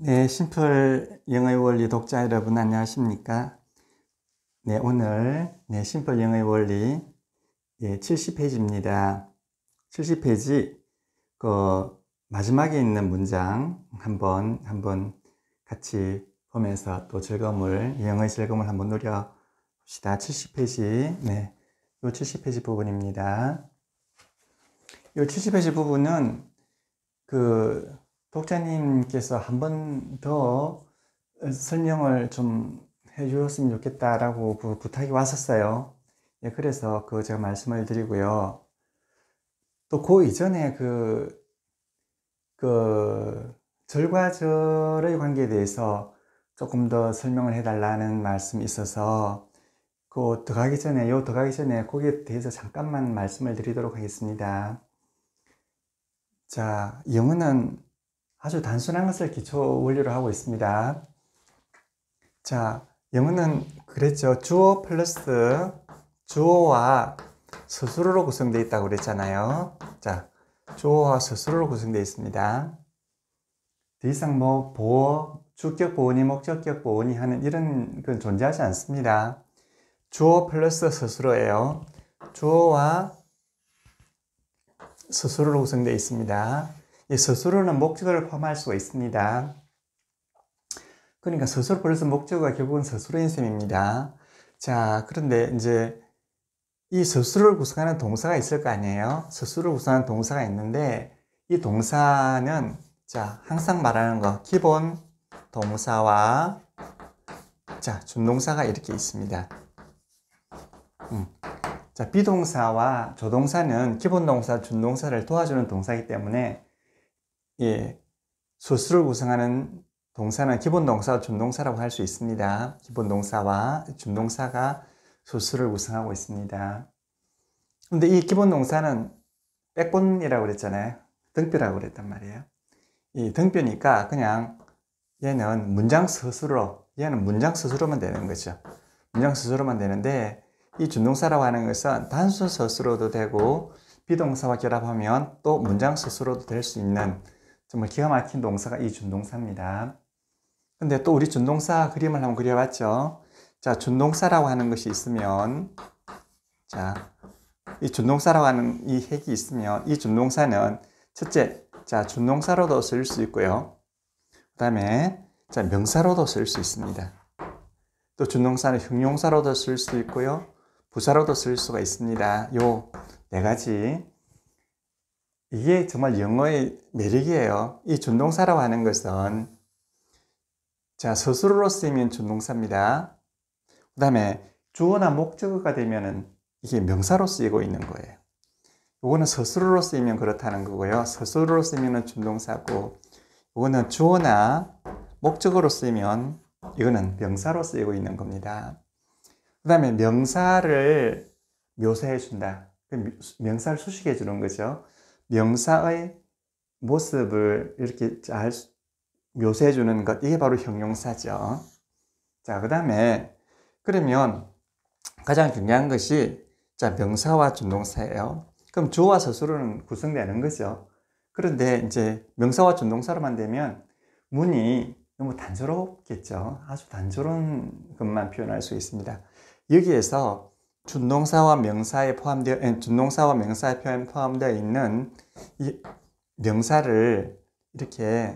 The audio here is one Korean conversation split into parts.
네, 심플 영어의 원리 독자 여러분 안녕하십니까? 네, 오늘 심플 영어의 원리 70페이지입니다. 70페이지 그 마지막에 있는 문장 한번 같이 보면서 또 영어의 즐거움을 한번 누려봅시다. 70페이지, 요 70페이지 부분입니다. 요 70페이지 부분은 독자님께서 한 번 더 설명을 좀 해주었으면 좋겠다라고 부탁이 왔었어요. 예, 그래서 제가 말씀을 드리고요. 또 이전에 절과 절의 관계에 대해서 조금 더 설명을 해달라는 말씀이 있어서 들어가기 전에 거기에 대해서 잠깐만 말씀을 드리도록 하겠습니다. 자, 영어는 아주 단순한 것을 기초 원리로 하고 있습니다. 자, 영어는 그랬죠. 주어 플러스 주어와 서술어로 구성되어 있다고 그랬잖아요. 자, 주어와 서술어로 구성되어 있습니다. 더 이상 주격 보어니, 목적격 보어니 하는 이런 건 존재하지 않습니다. 주어 플러스 서술어예요. 주어와 서술어로 구성되어 있습니다. 이 서술어는 목적어를 포함할 수가 있습니다. 그러니까 서술어 플러스 목적어가 결국은 서술어인 셈입니다. 자, 그런데 이제 이 서술어를 구성하는 동사가 있을 거 아니에요? 서술어를 구성하는 동사가 있는데 이 동사는 자, 항상 말하는 거 기본 동사와 자, 준동사가 이렇게 있습니다. 자, 비동사와 조동사는 기본 동사, 준동사를 도와주는 동사이기 때문에 서술어를 구성하는 동사는 기본 동사와 준동사라고 할 수 있습니다. 기본 동사와 준동사가 서술어를 구성하고 있습니다. 근데 이 기본 동사는 백본이라고 그랬잖아요. 등뼈라고 그랬단 말이에요. 이 등뼈니까 그냥 얘는 문장 서술어만 되는 거죠. 문장 서술어만 되는데 이 준동사라고 하는 것은 단순 서술어도 되고 비동사와 결합하면 또 문장 서술어도 될 수 있는 정말 기가 막힌 동사가 이 준동사입니다. 근데 또 우리 준동사 그림을 한번 그려봤죠. 자, 준동사라고 하는 것이 있으면 자, 이 준동사라고 하는 이 핵이 있으면 이 준동사는 첫째, 자, 준동사로도 쓸 수 있고요. 그 다음에 자, 명사로도 쓸 수 있습니다. 또 준동사는 형용사로도 쓸 수 있고요. 부사로도 쓸 수가 있습니다. 요 네 가지. 이게 정말 영어의 매력이에요. 이 준동사라고 하는 것은 자, 서술어로 쓰이면 준동사입니다. 그 다음에 주어나 목적어가 되면은 이게 명사로 쓰이고 있는 거예요. 이거는 서술어로 쓰이면 그렇다는 거고요. 서술어로 쓰이면 준동사고, 이거는 주어나 목적어로 쓰이면 이거는 명사로 쓰이고 있는 겁니다. 그 다음에 명사를 묘사해 준다. 명사를 수식해 주는 거죠. 명사의 모습을 이렇게 잘 묘사해 주는 것, 이게 바로 형용사죠. 자, 그 다음에 그러면 가장 중요한 것이 자, 명사와 준동사예요. 그럼 주어와 서술어는 구성되는 거죠. 그런데 이제 명사와 준동사로만 되면 문이 너무 단조롭겠죠. 아주 단조로운 것만 표현할 수 있습니다. 여기에서 준동사와 명사에 포함되어 있는 이 명사를 이렇게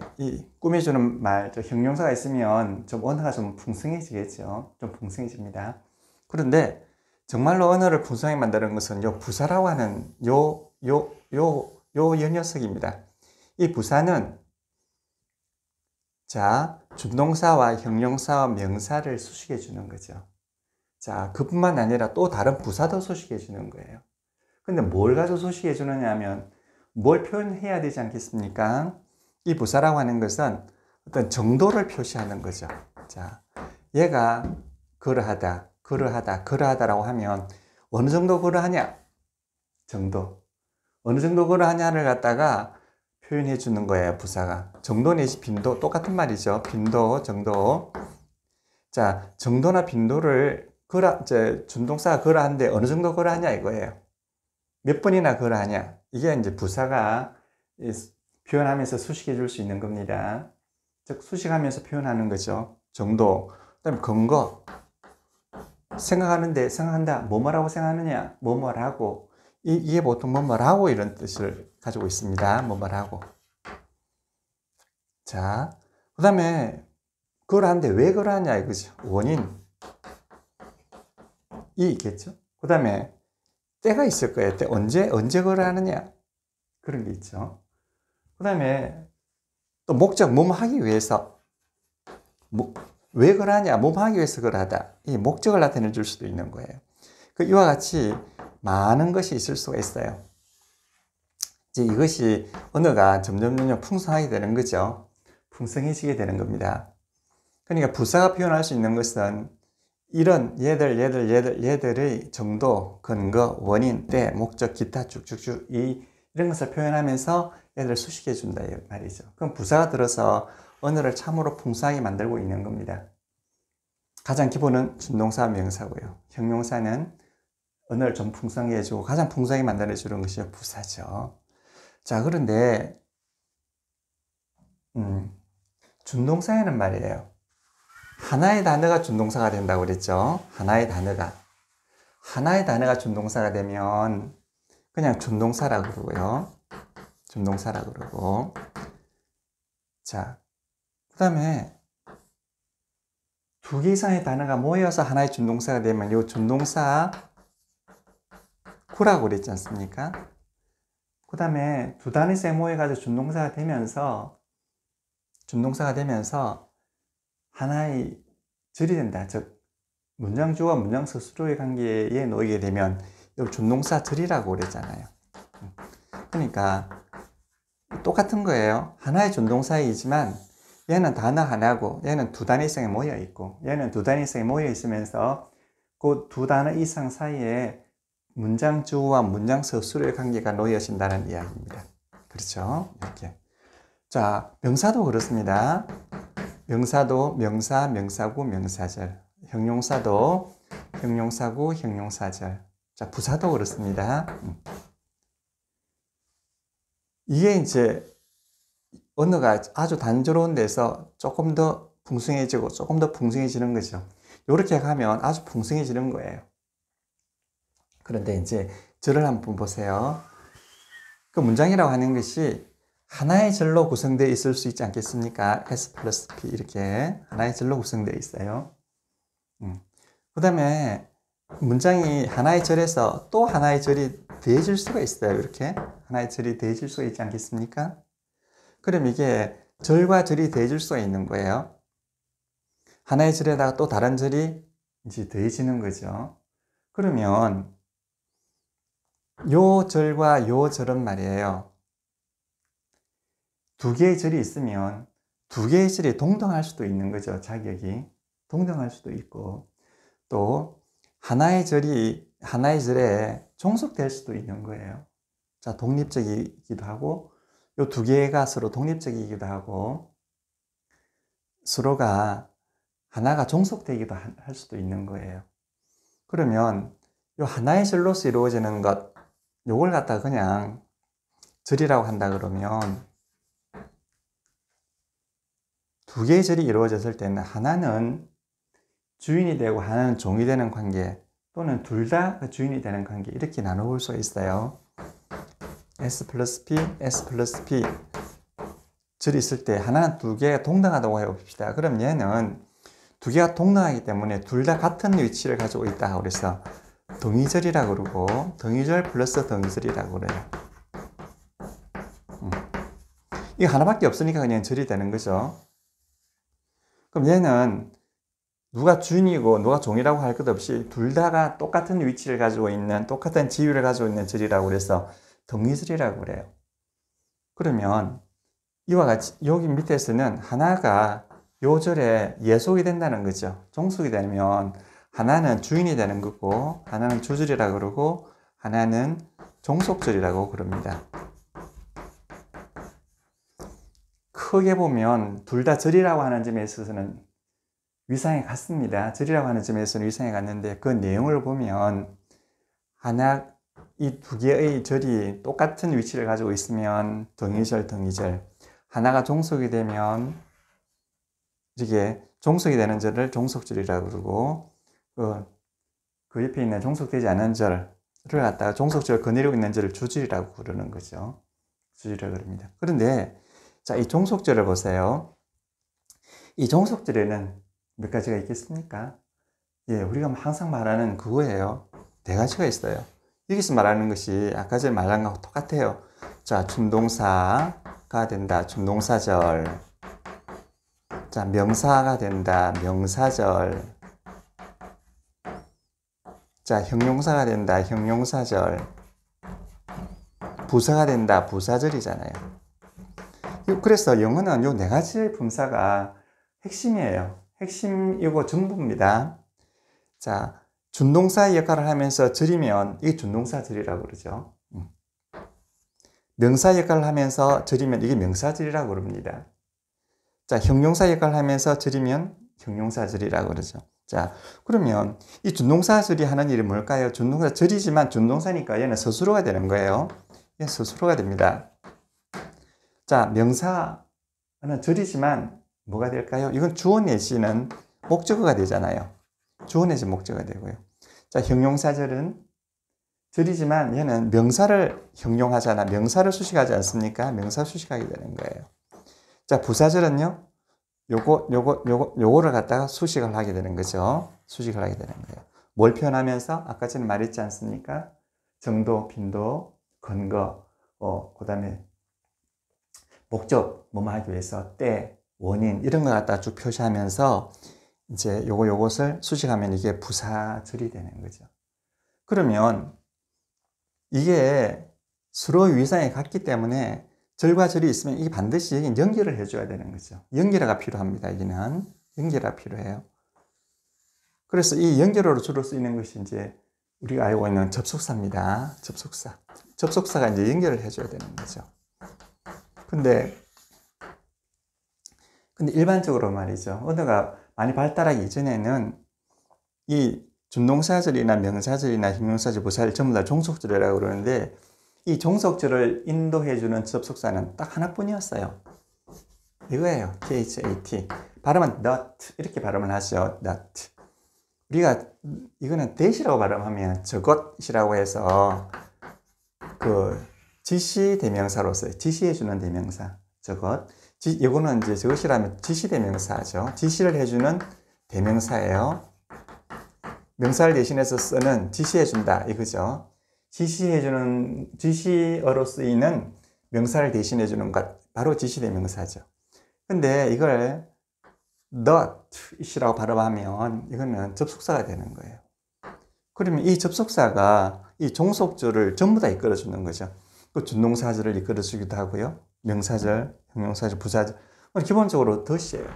꾸며주는 형용사가 있으면 좀 언어가 좀 풍성해지겠죠. 좀 풍성해집니다. 그런데 정말로 언어를 풍성하게 만드는 것은 요 부사라고 하는 요 녀석입니다. 이 부사는 자, 준동사와 형용사와 명사를 수식해 주는 거죠. 자, 그뿐만 아니라 또 다른 부사도 수식해 주는 거예요. 근데 뭘 가지고 수식해 주느냐 하면 뭘 표현해야 되지 않겠습니까? 이 부사라고 하는 것은 어떤 정도를 표시하는 거죠. 자, 얘가 그러하다라고 하면 어느 정도 그러하냐? 정도. 어느 정도 그러하냐를 갖다가 표현해 주는 거예요, 부사가. 정도 내지 빈도, 똑같은 말이죠. 빈도, 정도. 자, 정도나 빈도를 준동사가 그러한데 어느 정도 그러하냐 이거예요. 몇 번이나 그러하냐. 이게 이제 부사가 표현하면서 수식해 줄 수 있는 겁니다. 즉 수식하면서 표현하는 거죠. 정도. 그다음에 근거. 생각한다. 뭐뭐라고 생각하느냐? 뭐뭐라고. 이게 보통 뭐뭐라고 이런 뜻을 가지고 있습니다. 뭐뭐라고. 자, 그 다음에 그걸 하는데 왜 그러냐 이거죠. 원인. 이 있겠죠. 그 다음에 때가 있을 거예요. 때 언제 그걸 하느냐. 그런 게 있죠. 그 다음에 또 목적, 뭐뭐 하기 위해서. 왜 그러냐? 뭐뭐 하기 위해서 그러하다. 이 목적을 나타내 줄 수도 있는 거예요. 이와 같이 많은 것이 있을 수가 있어요. 이제 이것이 언어가 점점 풍성하게 되는 거죠. 풍성해지게 되는 겁니다. 그러니까 부사가 표현할 수 있는 것은 이런 얘들의 정도, 근거, 원인, 때, 목적, 기타 쭉쭉쭉 이런 것을 표현하면서 얘들을 수식해 준다 이 말이죠. 그럼 부사가 들어서 언어를 참으로 풍성하게 만들고 있는 겁니다. 가장 기본은 준동사, 명사고요. 형용사는 언어를 좀 풍성하게 해주고 가장 풍성하게 만들어주는 것이 부사죠. 자, 그런데 준동사에는 말이에요. 하나의 단어가 준동사가 된다고 그랬죠. 하나의 단어가 준동사가 되면 그냥 준동사라고 그러고요. 준동사라고 그러고. 자, 그 다음에 두 개 이상의 단어가 모여서 하나의 준동사가 되면 이 준동사 구라고 그랬지 않습니까? 그 다음에 두 단어 이상이 모여가지고 준동사가 되면서 하나의 절이 된다. 즉 문장주어와 문장서 수로의 관계에 놓이게 되면 이걸 준동사 절이라고 그랬잖아요. 그러니까 똑같은 거예요. 하나의 준동사이지만 얘는 단어 하나고 얘는 두 단어 이상이 모여 있고 얘는 두 단어 이상이 모여 있으면서 그 두 단어 이상 사이에 문장주어와 문장서 수로의 관계가 놓여진다는 이야기입니다. 그렇죠? 이렇게. 자, 명사도 그렇습니다. 명사도 명사, 명사구, 명사절. 형용사도 형용사구, 형용사절. 자, 부사도 그렇습니다. 이게 이제 언어가 아주 단조로운 데서 조금 더 풍성해지는 거죠. 이렇게 가면 아주 풍성해지는 거예요. 그런데 이제 절을 한번 보세요. 그 문장이라고 하는 것이 하나의 절로 구성되어 있을 수 있지 않겠습니까? S 플러스 P 이렇게 하나의 절로 구성되어 있어요. 그 다음에 문장이 하나의 절에서 또 하나의 절이 더해질 수가 있어요. 이렇게 하나의 절이 더해질 수가 있지 않겠습니까? 그럼 이게 절과 절이 더해질 수가 있는 거예요. 하나의 절에다가 또 다른 절이 이제 더해지는 거죠. 그러면 요 절과 요 절은 말이에요. 두 개의 절이 있으면 두 개의 절이 동등할 수도 있는 거죠. 자격이 동등할 수도 있고 또 하나의 절에 종속될 수도 있는 거예요. 자, 독립적이기도 하고 요 두 개가 서로 독립적이기도 하고 서로가 하나가 종속되기도 할 수도 있는 거예요. 그러면 요 하나의 절로서 이루어지는 것 요걸 갖다 그냥 절이라고 한다 그러면 두 개의 절이 이루어졌을 때는 하나는 주인이 되고 하나는 종이 되는 관계 또는 둘 다 주인이 되는 관계 이렇게 나눠볼 수가 있어요. S 플러스 P, S 플러스 P 절이 있을 때 하나는 두 개가 동등하다고 해봅시다. 그럼 얘는 두 개가 동등하기 때문에 둘 다 같은 위치를 가지고 있다. 그래서 동의절이라고 그러고 동의절 플러스 동의절이라고 그래요. 이거 하나밖에 없으니까 그냥 절이 되는 거죠. 그럼 얘는 누가 주인이고 누가 종이라고 할 것 없이 둘 다가 똑같은 위치를 가지고 있는 똑같은 지위를 가지고 있는 절이라고 그래서 동의절이라고 그래요. 그러면 이와 같이 여기 밑에서는 하나가 요 절에 예속이 된다는 거죠. 종속이 되면 하나는 주인이 되는 거고 하나는 주절이라고 그러고 하나는 종속절이라고 그럽니다. 크게 보면 둘 다 절이라고 하는 점에 있어서는 위상에 같습니다. 절이라고 하는 점에서는 위상에 같는데 그 내용을 보면 이 두 개의 절이 똑같은 위치를 가지고 있으면 동의절, 동의절 하나가 종속이 되면 이게 종속이 되는 절을 종속절이라고 그러고, 그 옆에 있는 종속되지 않은 절을 갖다가 종속절을 거느리고 있는 절을 주절이라고 부르는 거죠. 주절이라고 합니다. 그런데, 자, 이 종속절을 보세요. 이 종속절에는 몇 가지가 있겠습니까? 예, 우리가 항상 말하는 그거예요. 네 가지가 있어요. 여기서 말하는 것이 아까 전에 말한 거하고 똑같아요. 자, 준동사가 된다. 준동사절. 자, 명사가 된다. 명사절. 자, 형용사가 된다. 형용사절. 부사가 된다. 부사절이잖아요. 그래서 영어는 요 네 가지의 품사가 핵심이에요. 핵심이고 전부입니다. 자, 준동사의 역할을 하면서 절이면 이게 준동사절이라고 그러죠. 명사 역할을 하면서 절이면 이게 명사절이라고 그럽니다. 자, 형용사 역할을 하면서 절이면 형용사절이라고 그러죠. 자, 그러면 이 준동사절이 하는 일이 뭘까요? 준동사절이지만 준동사니까 얘는 서술어가 되는 거예요. 얘 서술어가 됩니다. 자, 명사는 절이지만 뭐가 될까요? 이건 주어 내지는 목적어가 되잖아요. 주어 내지 목적어가 되고요. 자, 형용사절은 절이지만 얘는 명사를 형용하잖아. 명사를 수식하지 않습니까? 명사 수식하게 되는 거예요. 자, 부사절은요. 요거를 갖다가 수식을 하게 되는 거죠. 수식을 하게 되는 거예요. 뭘 표현하면서? 아까 전에 말했지 않습니까? 정도, 빈도, 근거, 그 다음에 목적, 뭐뭐 하기 위해서, 때, 원인, 이런 거 갖다가 쭉 표시하면서 이제 요것을 수식하면 이게 부사절이 되는 거죠. 그러면 이게 서로 위상이 같기 때문에 절과 절이 있으면 이게 반드시 연결을 해줘야 되는 거죠. 연결어가 필요합니다. 여기는 연결어가 필요해요. 그래서 이 연결어로 주로 쓰이는 것이 이제 우리가 알고 있는 접속사입니다. 접속사. 접속사가 이제 연결을 해줘야 되는 거죠. 근데 일반적으로 말이죠. 언어가 많이 발달하기 이전에는 이 준동사절이나 명사절이나 형용사절, 부사절 전부 다 종속절이라고 그러는데 이 종속절을 인도해주는 접속사는 딱 하나뿐이었어요. 이거예요. THAT. 발음은 not 이렇게 발음을 하죠. not. 우리가 이거는 that이라고 발음하면 저것이라고 해서 그 지시 대명사로서 지시해주는 대명사 저것. 이거는 이제 저것이라면 지시 대명사죠. 지시를 해주는 대명사예요. 명사를 대신해서 쓰는 지시해준다 이거죠. 지시어로 쓰이는 명사를 대신해주는 것 바로 지시대명사죠. 근데 이걸 not이라고 발음하면 이거는 접속사가 되는 거예요. 그러면 이 접속사가 이 종속절을 전부 다 이끌어주는 거죠. 그 준동사절을 이끌어주기도 하고요. 명사절, 형용사절, 부사절 기본적으로 덧이에요.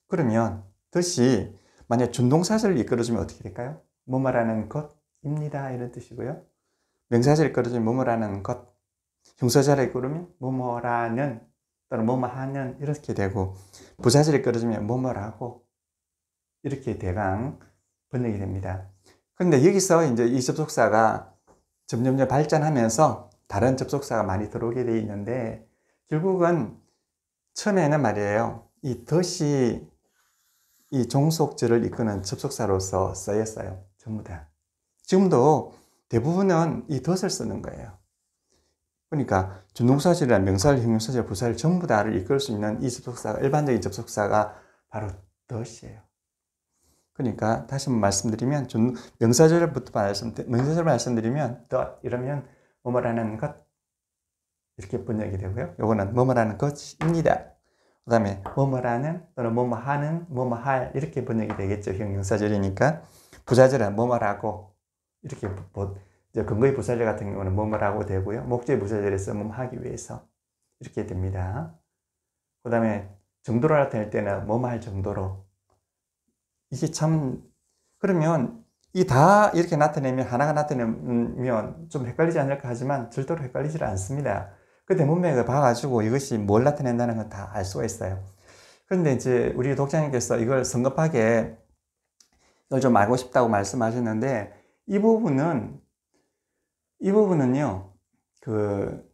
그러면 덧이 만약 준동사절을 이끌어주면 어떻게 될까요? 뭐 말하는 것입니다 이런 뜻이고요. 명사절을 이끌어주면 뭐뭐라는 것, 형사절을 이끌으면 뭐뭐라는 또는 뭐뭐하는 이렇게 되고 부사절을 이끌어주면 뭐뭐라고 이렇게 대강 번역이 됩니다. 그런데 여기서 이제 이 접속사가 점점 발전하면서 다른 접속사가 많이 들어오게 되어 있는데 결국은 처음에는 말이에요. 이 덧이 이 종속절을 이끄는 접속사로서 쓰였어요. 전부 다. 지금도 대부분은 이 덧을 쓰는 거예요. 그러니까 준동사절이나 명사절, 형용사절, 부사절 전부 다를 이끌 수 있는 이 접속사가 일반적인 접속사가 바로 덧이에요. 그러니까 다시 한번 말씀드리면 명사절부터 말씀드리면 덧 이러면 뭐뭐라는 것 이렇게 번역이 되고요. 요거는 뭐뭐라는 것입니다. 그 다음에 뭐뭐라는 또는 뭐뭐하는 뭐뭐할 이렇게 번역이 되겠죠. 형용사절이니까. 부사절은 뭐뭐라고 이렇게 이제 근거의 부사절 같은 경우는 뭐뭐라고 되고요. 목적의 부사절에서 뭐뭐하기 위해서 이렇게 됩니다. 그 다음에 정도로 나타낼 때는 뭐뭐할 정도로 이게 참 그러면 이 다 이렇게 나타내면 하나가 나타내면 좀 헷갈리지 않을까 하지만 절대로 헷갈리지 않습니다. 그 대문맥을 봐가지고 이것이 뭘 나타낸다는 건 다 알 수가 있어요. 그런데 이제 우리 독자님께서 이걸 성급하게 이걸 좀 알고 싶다고 말씀하셨는데 이 부분은요 그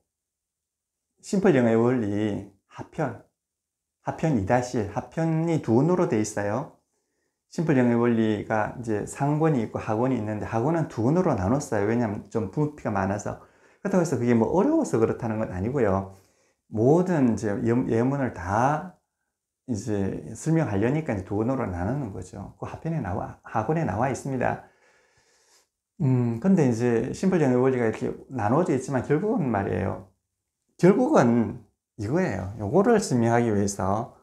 심플 영어의 원리 하편 하편 2-1, 하편이 두 권으로 되어 있어요. 심플 영의 원리가 이제 상권이 있고 하권이 있는데 하권은 두 권으로 나눴어요. 왜냐하면 좀 부피가 많아서. 그렇다고 해서 그게 뭐 어려워서 그렇다는 건 아니고요. 모든 이제 예문을 다 이제 설명하려니까 이제 두 권으로 나누는 거죠. 그 하권에 나와 있습니다. 근데 이제 심플 영의 원리가 이렇게 나눠져 있지만 결국은 말이에요. 결국은 이거예요. 요거를 설명하기 위해서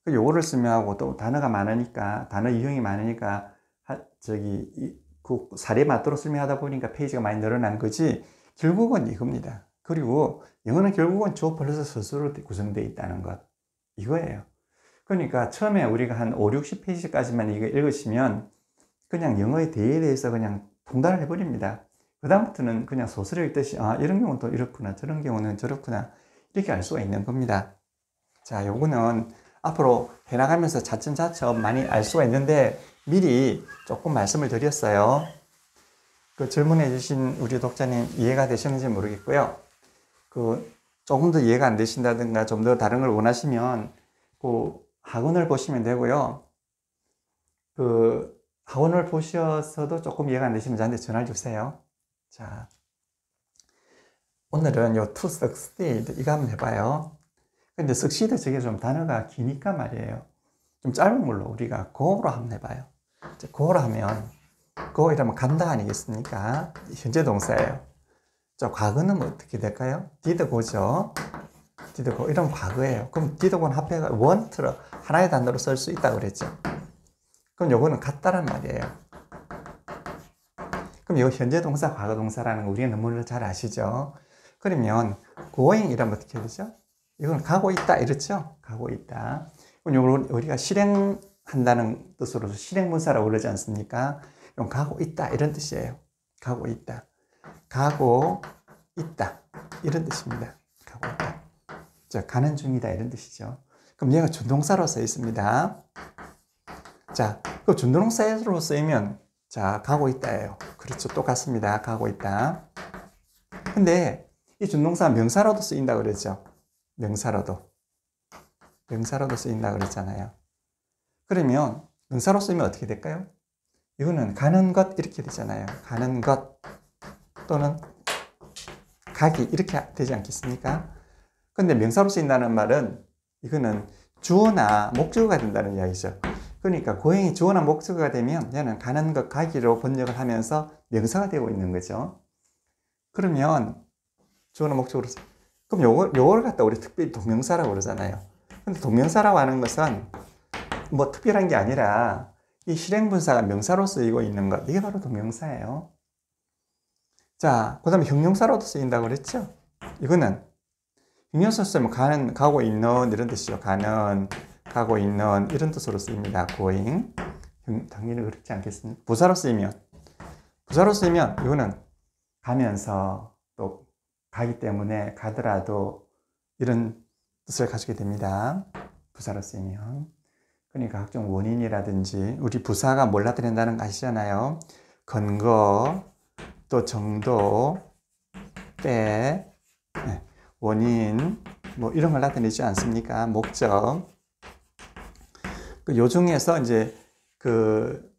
요거를 설명하고 또 단어가 많으니까 단어 유형이 많으니까 그 사례 맞도록 설명하다 보니까 페이지가 많이 늘어난 거지 결국은 이겁니다. 그리고 영어는 결국은 조 플러스 서술로 구성되어 있다는 것 이거예요. 그러니까 처음에 우리가 한 5, 60페이지까지만 이거 읽으시면 그냥 영어에 대해서 그냥 통달을 해버립니다. 그 다음부터는 그냥 소설을 읽듯이 아 이런 경우는 또 이렇구나 저런 경우는 저렇구나 이렇게 알 수가 있는 겁니다. 자 요거는 앞으로 해나가면서 차츰차츰 많이 알 수가 있는데 미리 조금 말씀을 드렸어요. 그 질문해 주신 우리 독자님 이해가 되셨는지 모르겠고요. 그 조금 더 이해가 안 되신다든가 좀 더 다른 걸 원하시면 그 학원을 보시면 되고요. 그 학원을 보셔서도 조금 이해가 안 되시면 저한테 전화를 주세요. 자, 오늘은 요 to succeed 이거 한번 해봐요. 근데 succeed 저게 좀 단어가 기니까 말이에요. 좀 짧은 걸로 우리가 go로 한번 해봐요. go로 하면 go 이러면 간다 아니겠습니까? 현재 동사예요. 자, 과거는 어떻게 될까요? did go죠. did go 이런 과거예요. 그럼 did go는 합해가 want로 하나의 단어로 쓸 수 있다고 그랬죠. 그럼 요거는 같다란 말이에요. 그럼 이거 현재 동사, 과거 동사라는 거 우리가 너무나 잘 아시죠? 그러면 going 이러면 어떻게 되죠? 이건 가고 있다 이렇죠? 가고 있다. 그럼 요걸 우리가 실행한다는 뜻으로서 실행문사라고 그러지 않습니까? 이건 가고 있다 이런 뜻이에요. 가고 있다. 가고 있다 이런 뜻입니다. 가고 있다. 자, 가는 중이다 이런 뜻이죠. 그럼 얘가 준동사로 써 있습니다. 자, 그 준동사로 쓰이면 자, 가고 있다예요. 그렇죠. 똑같습니다. 가고 있다. 근데 이 준동사 명사로도 쓰인다 그랬죠. 명사로도 쓰인다 그랬잖아요. 그러면 명사로 쓰면 어떻게 될까요? 이거는 가는 것 이렇게 되잖아요. 가는 것 또는 가기 이렇게 되지 않겠습니까? 근데 명사로 쓰인다는 말은 이거는 주어나 목적어가 된다는 이야기죠. 그러니까 고행이 주어나 목적어가 되면 얘는 가는 것 가기로 번역을 하면서 명사가 되고 있는 거죠. 그러면 주어나 목적어로 그럼 요걸 갖다 우리 특별히 동명사라고 그러잖아요. 근데 동명사라고 하는 것은 뭐 특별한 게 아니라 이 실행분사가 명사로 쓰이고 있는 것 이게 바로 동명사예요. 자, 그 다음에 형용사로도 쓰인다고 그랬죠. 이거는 형용사 쓰면 가는, 가고 있는 이런 뜻이죠. 가는, 가고 있는 이런 뜻으로 쓰입니다. going. 당연히 그렇지 않겠습니까? 부사로 쓰이면 이거는 가면서 또 가기 때문에 가더라도 이런 뜻을 가지게 됩니다. 부사로 쓰이면. 그러니까 각종 원인이라든지 우리 부사가 뭘 나타낸다는 거 아시잖아요. 근거, 또 정도, 때, 원인, 뭐 이런 걸 나타내지 않습니까? 목적. 요 중에서 이제 그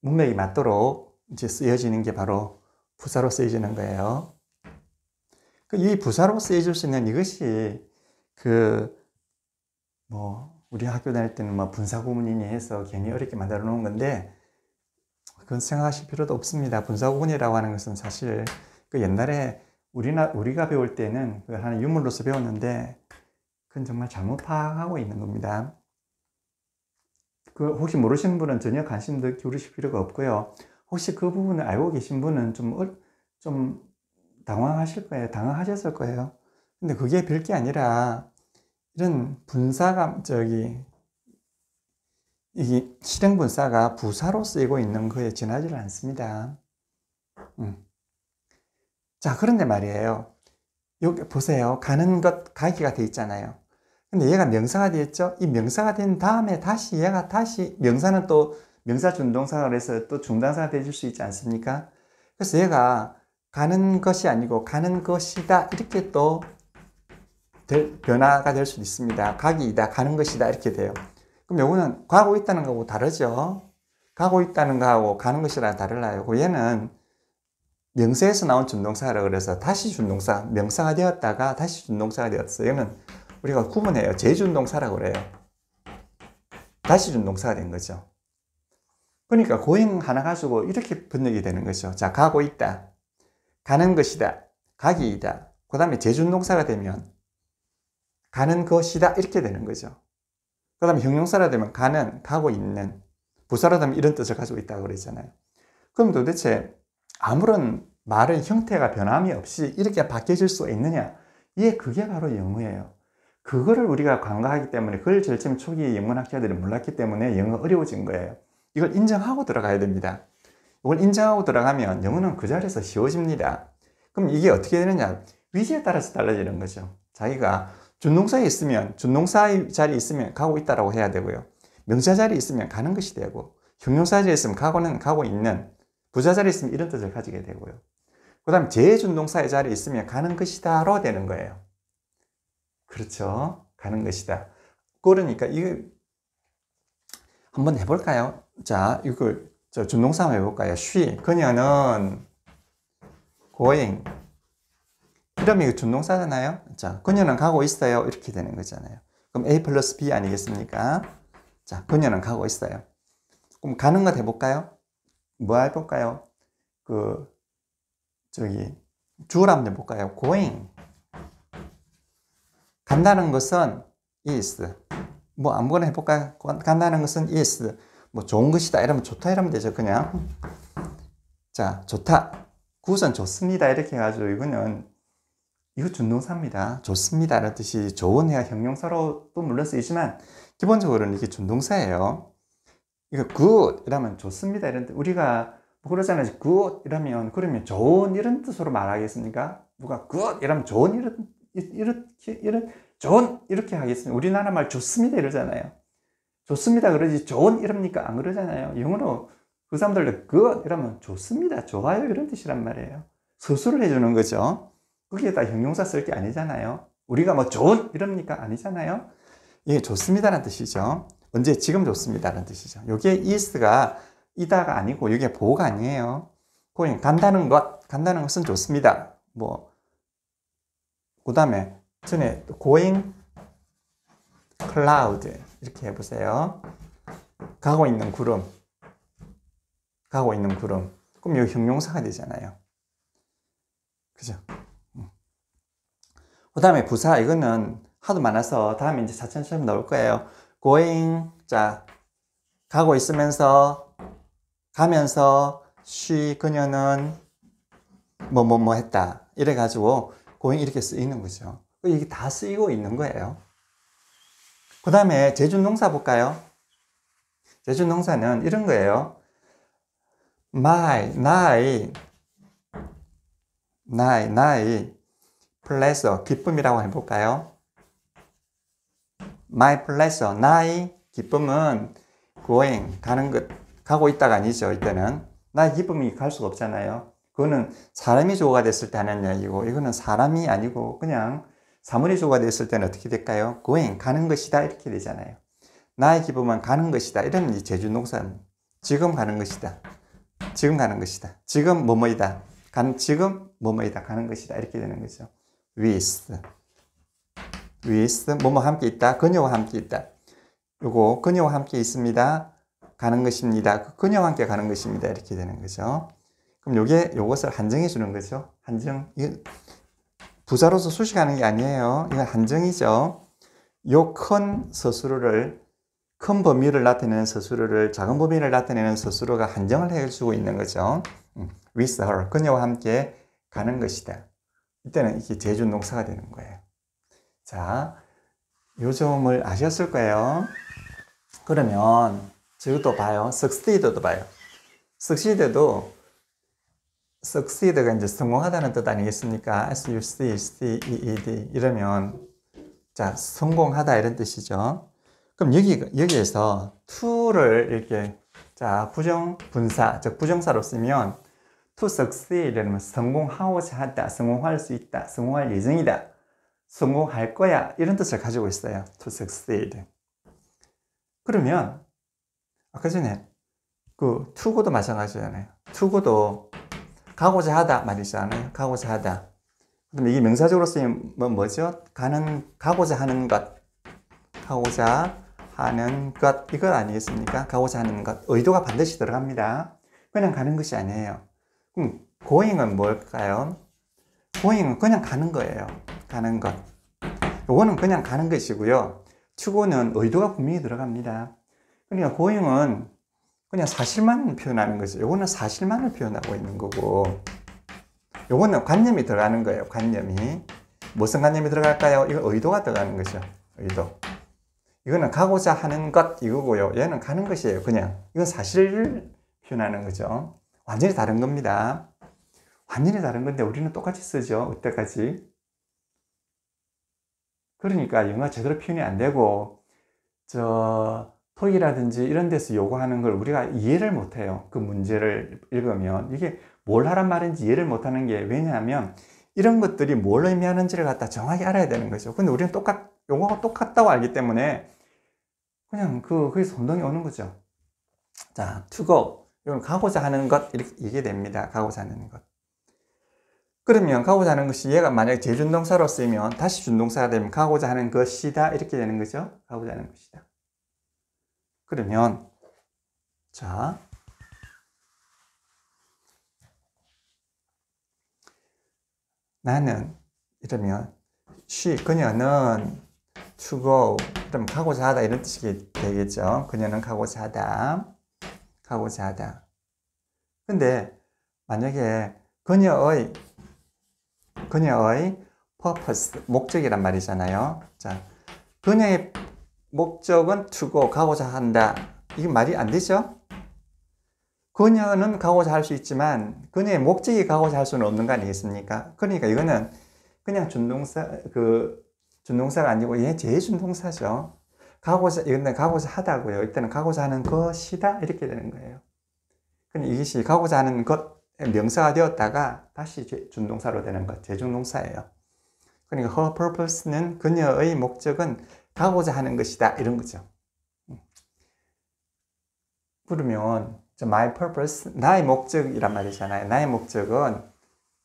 문맥이 맞도록 이제 쓰여지는 게 바로 부사로 쓰여지는 거예요. 이 부사로 쓰여질 수 있는 이것이 우리 학교 다닐 때는 뭐 분사구문이니 해서 괜히 어렵게 만들어 놓은 건데 그건 생각하실 필요도 없습니다. 분사구문이라고 하는 것은 사실 그 옛날에 우리가 배울 때는 그걸 하나의 유물로서 배웠는데 그건 정말 잘못 파악하고 있는 겁니다. 혹시 모르시는 분은 전혀 관심도 기울이실 필요가 없고요. 혹시 그 부분을 알고 계신 분은 좀 당황하실 거예요. 당황하셨을 거예요. 근데 그게 별게 아니라 이런 분사가 이 실행분사가 부사로 쓰이고 있는 거에 지나지를 않습니다. 자, 그런데 말이에요. 여기 보세요. 가는 것, 가기가 돼 있잖아요. 근데 얘가 명사가 되었죠? 이 명사가 된 다음에 얘가 다시, 명사는 또 명사 준동사가 그래서 또 중단사가 되어줄 수 있지 않습니까? 그래서 얘가 가는 것이 아니고 가는 것이다. 이렇게 또 변화가 될 수도 있습니다. 가기이다, 가는 것이다 이렇게 돼요. 그럼 요거는 가고 있다는 거하고 다르죠. 가고 있다는 거하고 가는 것이랑 달라요. 얘는 명사에서 나온 준동사라 그래서 다시 준동사, 명사가 되었다가 다시 준동사가 되었어요. 얘는 우리가 구분해요. 재준동사라고 그래요. 다시 준동사가 된 거죠. 그러니까 going 하나 가지고 이렇게 번역이 되는 거죠. 자, 가고 있다, 가는 것이다, 가기이다. 그 다음에 재준동사가 되면 가는 것이다 이렇게 되는 거죠. 그 다음에 형용사라 되면 가는, 가고 있는, 부사라 되면 이런 뜻을 가지고 있다고 그랬잖아요. 그럼 도대체 아무런 말의 형태가 변함이 없이 이렇게 바뀌어질 수 있느냐? 그게 바로 영어예요. 그거를 우리가 간과하기 때문에, 그걸 제일 처음 초기에 영문학자들이 몰랐기 때문에 영어 어려워진 거예요. 이걸 인정하고 들어가야 됩니다. 이걸 인정하고 들어가면 영어는 그 자리에서 쉬워집니다. 그럼 이게 어떻게 되느냐? 위치에 따라서 달라지는 거죠. 자기가 준동사에 있으면, 준동사의 자리에 있으면 가고 있다라고 해야 되고요. 명사 자리에 있으면 가는 것이 되고, 형용사 자리에 있으면 가고는 가고 있는, 부사 자리에 있으면 이런 뜻을 가지게 되고요. 그 다음에 재준동사의 자리에 있으면 가는 것이다로 되는 거예요. 그렇죠? 가는 것이다. 그러니까 이거 한번 해볼까요? 자, 이걸 준동사 한번 해볼까요? she, 그녀는 going. 이러면 이거 준동사잖아요. 자, 그녀는 가고 있어요. 이렇게 되는 거잖아요. 그럼 A 플러스 B 아니겠습니까? 자, 그녀는 가고 있어요. 그럼 가는 것 해볼까요? 뭐 해볼까요? 주어를 한번 해볼까요? going. 간다는 것은 is. 뭐 아무거나 해볼까요? 간다는 것은 is. 뭐 좋은 것이다 이러면 좋다 이러면 되죠. 그냥. 자, 좋다. 굿은 좋습니다. 이렇게 해가지고 이거 준동사입니다. 좋습니다 라는 뜻이 좋은 해야 형용사로 또 물론 쓰이지만 기본적으로는 이게 준동사예요. 이거 good 이러면 좋습니다 이런 뜻. 우리가 뭐 그러잖아요. good 이러면 그러면 좋은 이런 뜻으로 말하겠습니까? 누가 good 이러면 좋은 이런 좋은 이렇게 하겠습니다. 우리나라 말 좋습니다 이러잖아요. 좋습니다 그러지 좋은 이럽니까? 안 그러잖아요. 영어로 그 사람들도 good 이러면 좋습니다, 좋아요 이런 뜻이란 말이에요. 서술을 해주는 거죠. 거기에 다 형용사 쓸 게 아니잖아요. 우리가 뭐 좋은 이럽니까? 아니잖아요. 이게 좋습니다라는 뜻이죠. 언제? 지금 좋습니다라는 뜻이죠. 이게 is가 이다가 아니고 이게 보호가 아니에요. going 간다는 것은 좋습니다. 뭐 그 다음에 전에 going cloud 이렇게 해보세요. 가고 있는 구름. 그럼 여기 형용사가 되잖아요. 그죠? 그 다음에 부사, 이거는 하도 많아서 다음에 이제 차츰차츰 나올 거예요. going, 자, 가고 있으면서, 가면서, 그녀는 뭐 했다. 이래가지고 going 이렇게 쓰이는 거죠. 이게 다 쓰이고 있는 거예요. 그 다음에 재준동사 볼까요? 재준동사는 이런 거예요. 나의 pleasure, 기쁨이라고 해볼까요? My pleasure, 나의 기쁨은 going, 가는 것, 가고 있다가 아니죠. 이때는 나의 기쁨이 갈 수가 없잖아요. 그거는 사람이 주어가 됐을 때 하는 이야기고, 이거는 사람이 아니고 그냥 사물이 주어가 됐을 때는 어떻게 될까요? going, 가는 것이다 이렇게 되잖아요. 나의 기쁨은 가는 것이다 이러면 이 재준동사는 지금 가는 것이다, 지금 가는 것이다, 지금 뭐뭐이다, 지금 뭐뭐이다, 가는 것이다 이렇게 되는 거죠. with 뭐뭐 함께 있다, 그녀와 함께 있다. 요거 그녀와 함께 있습니다, 가는 것입니다, 그녀와 함께 가는 것입니다 이렇게 되는 거죠. 그럼 요것을 한정해 주는 거죠. 한정. 이게 부사로서 수식하는 게 아니에요. 이건 한정이죠. 요 큰 서술어를, 큰 범위를 나타내는 서술어를 작은 범위를 나타내는 서술어가 한정을 해주고 있는 거죠. with her, 그녀와 함께 가는 것이다. 이때는 이게 재준동사가 되는 거예요. 자, 요 점을 아셨을 거예요. 그러면 저것도 봐요. succeed도 봐요. succeed가 이제 성공하다는 뜻 아니겠습니까? succeed 이러면 자, 성공하다 이런 뜻이죠. 그럼 여기에서 to를 이렇게 자, 부정분사, 즉 부정사로 쓰면 to succeed 이러면 성공하고자 하다, 성공할 수 있다, 성공할 예정이다. 성공할 거야 이런 뜻을 가지고 있어요. to succeed. 그러면 아까 전에 그 to고도 마찬가지잖아요. to고도 가고자 하다 말이잖아요. 가고자 하다. 그럼 이게 명사적으로 쓰이면 뭐죠? 가고자 하는 것. 가고자 하는 것. 이것 아니겠습니까? 가고자 하는 것. 의도가 반드시 들어갑니다. 그냥 가는 것이 아니에요. 그럼 going은 뭘까요? going은 그냥 가는 거예요. 가는 것. 요거는 그냥 가는 것이고요. to고는 의도가 분명히 들어갑니다. 그러니까 going은 그냥 사실만 표현하는 거죠. 요거는 사실만을 표현하고 있는 거고, 요거는 관념이 들어가는 거예요. 관념이. 무슨 관념이 들어갈까요? 이거 의도가 들어가는 거죠. 의도. 이거는 가고자 하는 것 이거고요. 얘는 가는 것이에요. 그냥. 이건 사실을 표현하는 거죠. 완전히 다른 겁니다. 완전히 다른 건데 우리는 똑같이 쓰죠. 그때까지. 그러니까 영어 제대로 표현이 안 되고 토익이라든지 이런 데서 요구하는 걸 우리가 이해를 못해요. 그 문제를 읽으면 이게 뭘 하란 말인지 이해를 못하는 게, 왜냐하면 이런 것들이 뭘 의미하는지를 갖다 정확히 알아야 되는 거죠. 근데 우리는 요거가 똑같다고 알기 때문에 그냥 거기서 혼동이 오는 거죠. 자, to go. 이건 가고자 하는 것, 이게 됩니다. 가고자 하는 것. 그러면 가고자 하는 것이 얘가 만약에 제준동사로 쓰이면 다시 준동사가 되면 가고자 하는 것이다. 이렇게 되는 거죠. 가고자 하는 것이다. 그러면, 자, 나는, 이러면, 그녀는 to go, 그럼 가고자 하다 이런 뜻이 되겠죠. 그녀는 가고자 하다. 가고자 하다. 근데 만약에 그녀의 purpose, 목적이란 말이잖아요. 자, 그녀의 목적은 to go, 가고자 한다. 이게 말이 안 되죠? 그녀는 가고자 할 수 있지만 그녀의 목적이 가고자 할 수는 없는 거 아니겠습니까? 그러니까 이거는 그냥 준동사가 아니고 얘 제준동사죠. 이건 가고자 하다고요. 일단은 가고자 하는 것이다. 이렇게 되는 거예요. 그러니까 이것이 가고자 하는 것, 명사가 되었다가 다시 준동사로 되는 것, 제준동사예요. 그러니까 her purpose는, 그녀의 목적은 가고자 하는 것이다. 이런 거죠. 그러면 my purpose, 나의 목적이란 말이잖아요. 나의 목적은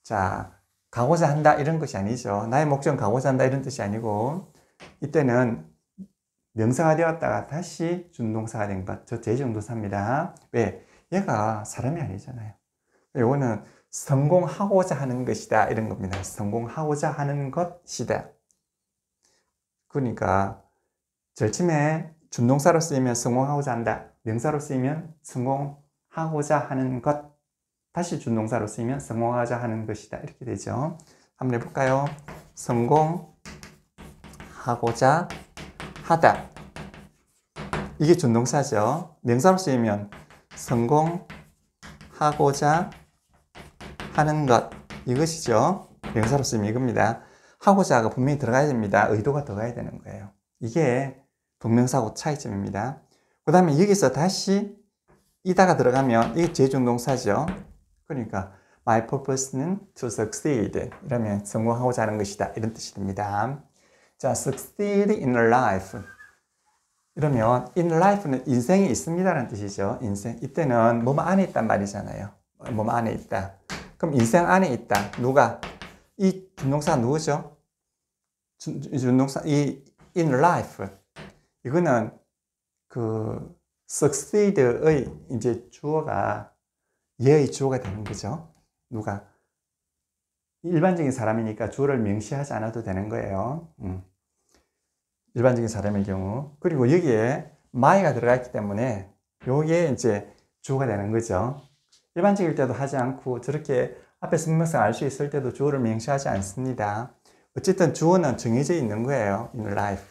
자, 가고자 한다 이런 것이 아니죠. 나의 목적은 가고자 한다 이런 뜻이 아니고, 이때는 명사가 되었다가 다시 준동사가 된 것, 저 제준동사입니다. 왜? 얘가 사람이 아니잖아요. 이거는 성공하고자 하는 것이다 이런 겁니다. 성공하고자 하는 것이다. 그러니까 절침에 준동사로 쓰이면 성공하고자 한다. 명사로 쓰이면 성공하고자 하는 것. 다시 준동사로 쓰이면 성공하고자 하는 것이다. 이렇게 되죠. 한번 해볼까요? 성공하고자 하다. 이게 준동사죠. 명사로 쓰이면 성공하고자 하는 것. 이것이죠. 명사로 쓰이면 이겁니다. 하고자가 분명히 들어가야 됩니다. 의도가 들어가야 되는 거예요. 이게 동명사하고 차이점입니다. 그 다음에 여기서 다시 이다가 들어가면 이게 제준동사죠. 그러니까 my purpose는 to succeed. 이러면 성공하고자 하는 것이다. 이런 뜻이 됩니다. 자, succeed in life. 이러면 in life는 인생이 있습니다라는 뜻이죠. 인생. 이때는 몸 안에 있단 말이잖아요. 몸 안에 있다. 그럼 인생 안에 있다. 누가? 이 준동사 누구죠? 준동사 이 in life. 이거는 succeed의 이제 주어가 얘의 주어가 되는 거죠. 누가? 일반적인 사람이니까 주어를 명시하지 않아도 되는 거예요. 일반적인 사람의 경우. 그리고 여기에 my가 들어가 있기 때문에 요게 이제 주어가 되는 거죠. 일반적일 때도 하지 않고 저렇게 앞에 성명사 알 수 있을 때도 주어를 명시하지 않습니다. 어쨌든 주어는 정해져 있는 거예요. in life.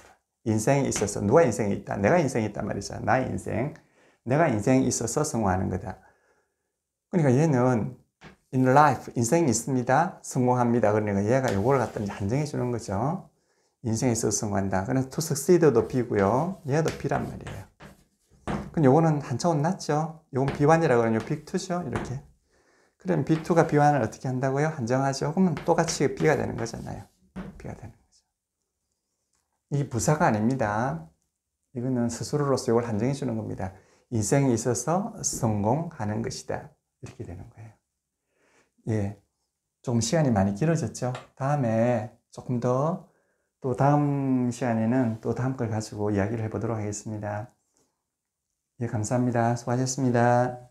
인생에 있어서. 누가 인생에 있다? 내가 인생에 있단 말이죠. 나의 인생. 내가 인생에 있어서 성공하는 거다. 그러니까 얘는 in life, 인생이 있습니다. 성공합니다. 그러니까 얘가 요걸 갖다 이제 한정해 주는 거죠. 인생에 있어서 성공한다. 그래서 to succeed도 B고요. 얘도 B란 말이에요. 그럼 요거는 한 차원 낮죠. 요건 B1이라고 하면 요 B2죠. 이렇게. 그럼 B2가 B1을 어떻게 한다고요? 한정하죠. 그러면 똑같이 B가 되는 거잖아요. B가 되는 거죠. 이게 부사가 아닙니다. 이거는 스스로로서 이걸 한정해 주는 겁니다. 인생에 있어서 성공하는 것이다. 이렇게 되는 거예요. 예. 좀 시간이 많이 길어졌죠? 다음에 조금 더, 또 다음 시간에는 또 다음 걸 가지고 이야기를 해보도록 하겠습니다. 예, 감사합니다. 수고하셨습니다.